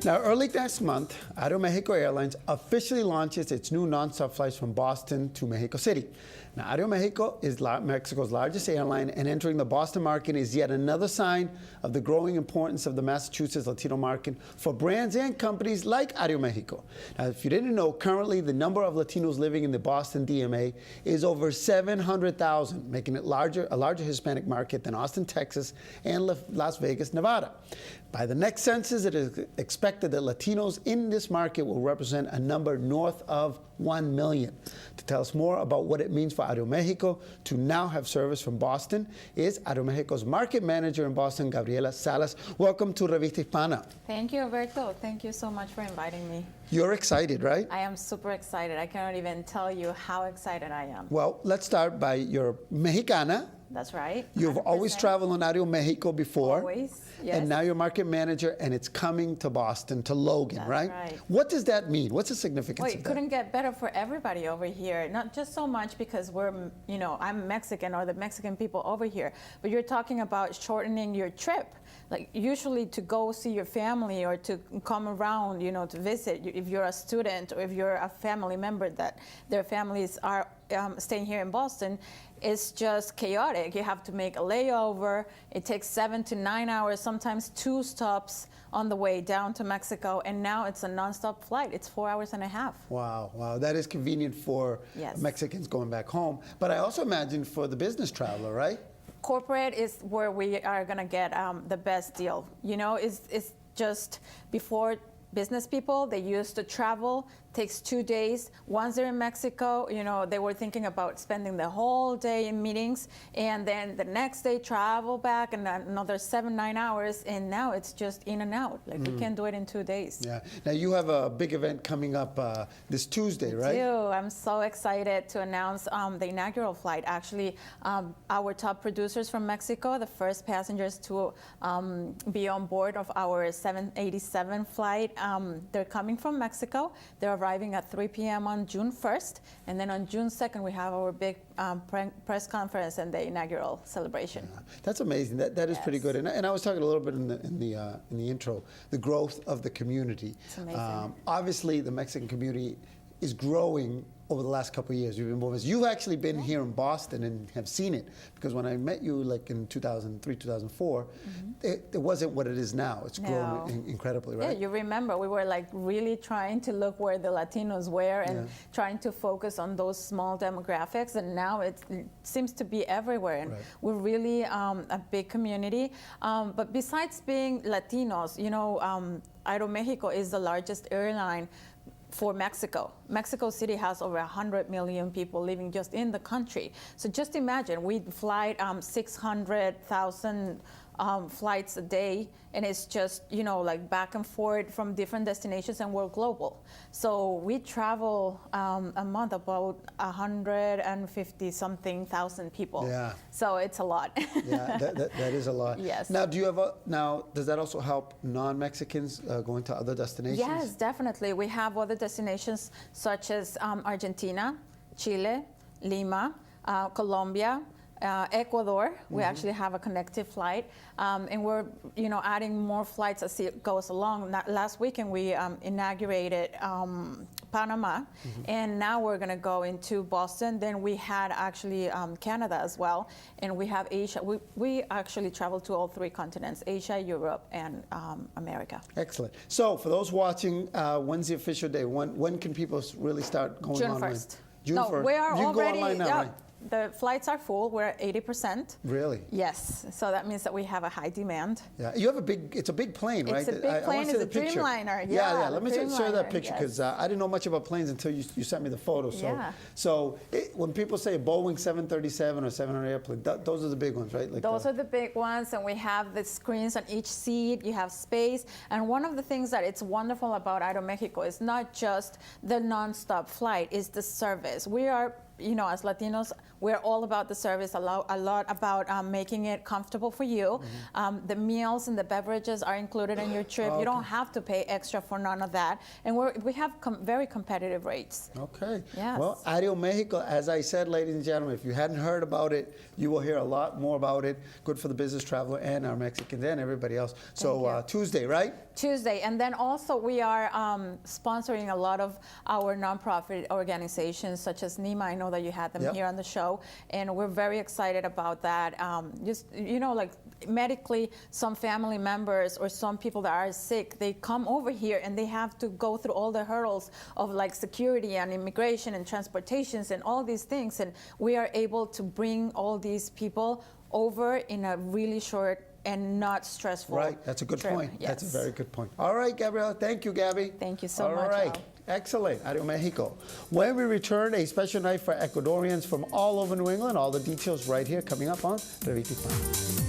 Now, early next month, AeroMexico Airlines officially launches its new nonstop flights from Boston to Mexico City. Now, AeroMexico is Mexico's largest airline, and entering the Boston market is yet another sign of the growing importance of the Massachusetts Latino market for brands and companies like AeroMexico. Now, if you didn't know, currently the number of Latinos living in the Boston DMA is over 700,000, making it a larger Hispanic market than Austin, Texas, and Las Vegas, Nevada. By the next census, it is expected that Latinos in this market will represent a number north of 1 million. To tell us more about what it means for AeroMexico to now have service from Boston is AeroMexico's market manager in Boston, Gabriela Salas. Welcome to Revista Hispana. Thank you, Alberto. Thank you so much for inviting me. You're excited, right? I am super excited. I cannot even tell you how excited I am. Well, let's start by you're Mexicana. That's right. You've 100%. always traveled on AeroMexico before. Always, yes. And now you're market manager, and it's coming to Boston, to Logan, That's right? What does that mean? What's the significance Well, of it that? couldn't get better for everybody over here. Not just so much because I'm Mexican or the Mexican people over here, but you're talking about shortening your trip. Like usually to go see your family or to come around, to visit, if you're a student or if you're a family member that their families are staying here in Boston, it's just chaotic. You have to make a layover. It takes 7 to 9 hours, sometimes 2 stops on the way down to Mexico, and now it's a nonstop flight. It's 4 hours and a half. Wow, that is convenient for Mexicans going back home. But I also imagine for the business traveler, right? Corporate is where we are gonna get the best deal. It's just before business people, they used to travel, takes 2 days. Once they're in Mexico, they were thinking about spending the whole day in meetings, and then the next day travel back and another 7-9 hours, and now it's just in and out. Like we can do it in 2 days. Yeah. Now you have a big event coming up this Tuesday, right? I do. I'm so excited to announce the inaugural flight. Actually, our top producers from Mexico, the first passengers to be on board of our 787 flight, they're coming from Mexico. They're arriving at 3 p.m. on June 1st, and then on June 2nd we have our big press conference and the inaugural celebration. Yeah. That's amazing. That is pretty good. And I was talking a little bit in the intro, the growth of the community. It's amazing. Obviously, the Mexican community is growing over the last couple of years. You've actually been here in Boston and have seen it, because when I met you like in 2003, 2004, it wasn't what it is now. It's grown incredibly, right? Yeah, you remember we were like really trying to look where the Latinos were and trying to focus on those small demographics, and now it seems to be everywhere, and we're really a big community. But besides being Latinos, AeroMexico is the largest airline for Mexico. Mexico City has over 100 million people living just in the country. So just imagine, we fly 600,000 flights a day, and it's just, like back and forth from different destinations, and we're global. So we travel a month about 150-something thousand people. Yeah. So it's a lot. Yeah, that is a lot. Yes. Now, does that also help non-Mexicans going to other destinations? Yes, definitely. We have other destinations such as Argentina, Chile, Lima, Colombia, Ecuador. We actually have a connected flight, and we're adding more flights as it goes along. Last weekend we inaugurated Panama, and now we're going to go into Boston. Then we had actually Canada as well, and we have Asia. We actually travel to all 3 continents: Asia, Europe, and America. Excellent. So for those watching, when's the official day? When can people really start going online? June 1st. June 1st. We are you already, can go online now, right? The flights are full. We're at 80%. Really? Yes. So that means that we have a high demand. Yeah. You have it's a big plane, right? It's a big plane. It's a Dreamliner. Yeah. Let me show that picture, because I didn't know much about planes until you sent me the photo. So when people say Boeing 737 or 700 airplane, those are the big ones, right? Like those are the big ones, and we have the screens on each seat. You have space. And one of the things that it's wonderful about AeroMexico is not just the nonstop flight, it's the service. We are, as Latinos, we're all about the service, a lot about making it comfortable for you. The meals and the beverages are included in your trip. You don't have to pay extra for none of that. And we have very competitive rates. Okay. Yes. Well, AeroMexico, as I said, ladies and gentlemen, if you hadn't heard about it, you will hear a lot more about it. Good for the business traveler and our Mexicans and everybody else. So Tuesday, right? Tuesday. And then also we are sponsoring a lot of our nonprofit organizations such as NEMA. I know that you had them here on the show, and we're very excited about that. Just, you know, like medically, some family members or some people that are sick, they come over here and they have to go through all the hurdles of like security and immigration and transportations and all these things. And we are able to bring all these people over in a really short and not stressful. Right, that's a good trip. point. Yes. That's a very good point. All right, Gabriela, thank you, Gabby. Thank you so much. All right, Al. excellent. AeroMexico. When we return, a special night for Ecuadorians from all over New England. All the details right here coming up on Revista Hispana.